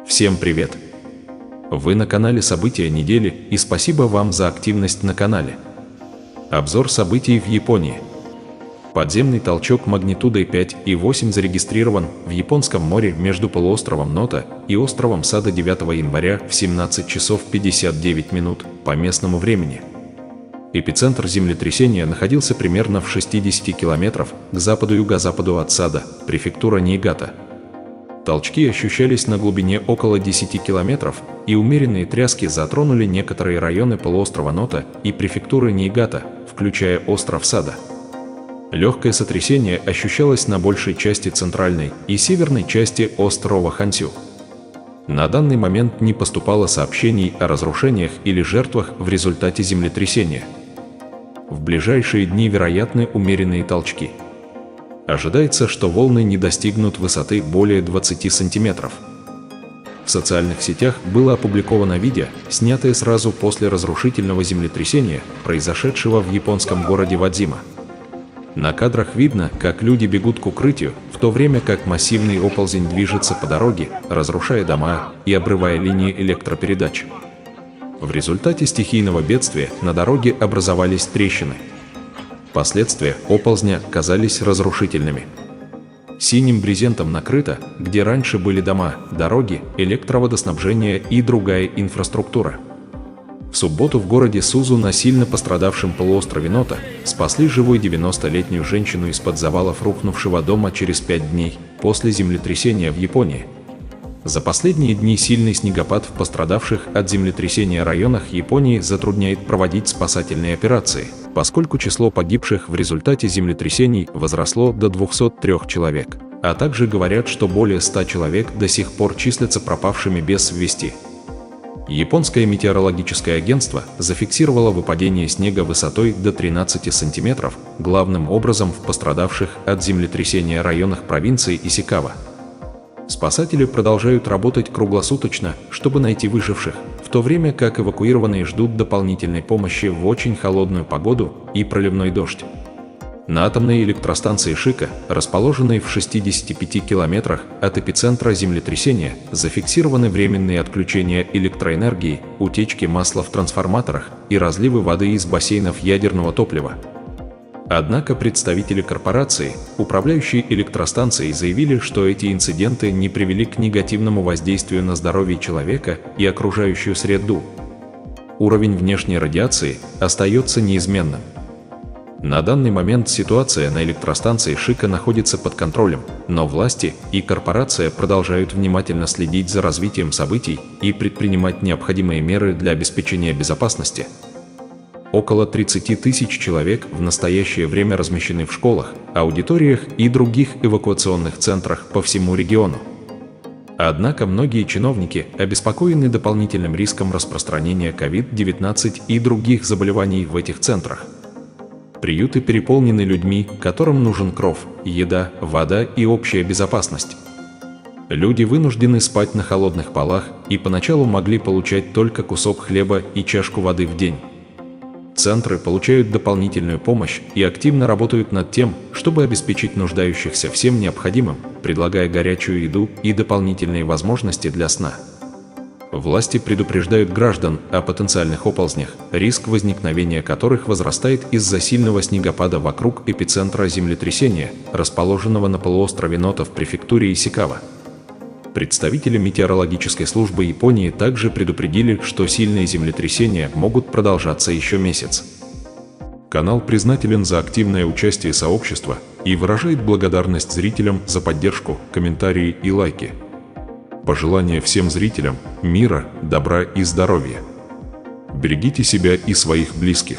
Всем привет! Вы на канале События недели, и спасибо вам за активность на канале. Обзор событий в Японии. Подземный толчок магнитудой 5,8 зарегистрирован в Японском море между полуостровом Нота и островом Сада 9 января в 17 часов 59 минут по местному времени. Эпицентр землетрясения находился примерно в 60 километров к западу-юго-западу от Сада, префектура Ниигата. Толчки ощущались на глубине около 10 километров, и умеренные тряски затронули некоторые районы полуострова Нота и префектуры Ниигата, включая остров Сада. Легкое сотрясение ощущалось на большей части центральной и северной части острова Хансю. На данный момент не поступало сообщений о разрушениях или жертвах в результате землетрясения. В ближайшие дни вероятны умеренные толчки. Ожидается, что волны не достигнут высоты более 20 сантиметров. В социальных сетях было опубликовано видео, снятое сразу после разрушительного землетрясения, произошедшего в японском городе Вадзима. На кадрах видно, как люди бегут к укрытию, в то время как массивный оползень движется по дороге, разрушая дома и обрывая линии электропередач. В результате стихийного бедствия на дороге образовались трещины. Последствия оползня казались разрушительными. Синим брезентом накрыто, где раньше были дома, дороги, электроводоснабжение и другая инфраструктура. В субботу в городе Сузу на сильно пострадавшем полуострове Нота спасли живой 90-летнюю женщину из-под завалов рухнувшего дома через 5 дней после землетрясения в Японии. За последние дни сильный снегопад в пострадавших от землетрясения районах Японии затрудняет проводить спасательные операции, поскольку число погибших в результате землетрясений возросло до 203 человек, а также говорят, что более 100 человек до сих пор числятся пропавшими без вести. Японское метеорологическое агентство зафиксировало выпадение снега высотой до 13 сантиметров, главным образом в пострадавших от землетрясения районах провинции Исикава. Спасатели продолжают работать круглосуточно, чтобы найти выживших, в то время как эвакуированные ждут дополнительной помощи в очень холодную погоду и проливной дождь. На атомной электростанции Шика, расположенной в 65 километрах от эпицентра землетрясения, зафиксированы временные отключения электроэнергии, утечки масла в трансформаторах и разливы воды из бассейнов ядерного топлива. Однако представители корпорации, управляющей электростанцией, заявили, что эти инциденты не привели к негативному воздействию на здоровье человека и окружающую среду. Уровень внешней радиации остается неизменным. На данный момент ситуация на электростанции Шика находится под контролем, но власти и корпорация продолжают внимательно следить за развитием событий и предпринимать необходимые меры для обеспечения безопасности. Около 30 тысяч человек в настоящее время размещены в школах, аудиториях и других эвакуационных центрах по всему региону. Однако многие чиновники обеспокоены дополнительным риском распространения COVID-19 и других заболеваний в этих центрах. Приюты переполнены людьми, которым нужен кров, еда, вода и общая безопасность. Люди вынуждены спать на холодных полах и поначалу могли получать только кусок хлеба и чашку воды в день. Центры получают дополнительную помощь и активно работают над тем, чтобы обеспечить нуждающихся всем необходимым, предлагая горячую еду и дополнительные возможности для сна. Власти предупреждают граждан о потенциальных оползнях, риск возникновения которых возрастает из-за сильного снегопада вокруг эпицентра землетрясения, расположенного на полуострове Нота в префектуре Исикава. Представители метеорологической службы Японии также предупредили, что сильные землетрясения могут продолжаться еще месяц. Канал признателен за активное участие сообщества и выражает благодарность зрителям за поддержку, комментарии и лайки. Пожелания всем зрителям мира, добра и здоровья. Берегите себя и своих близких.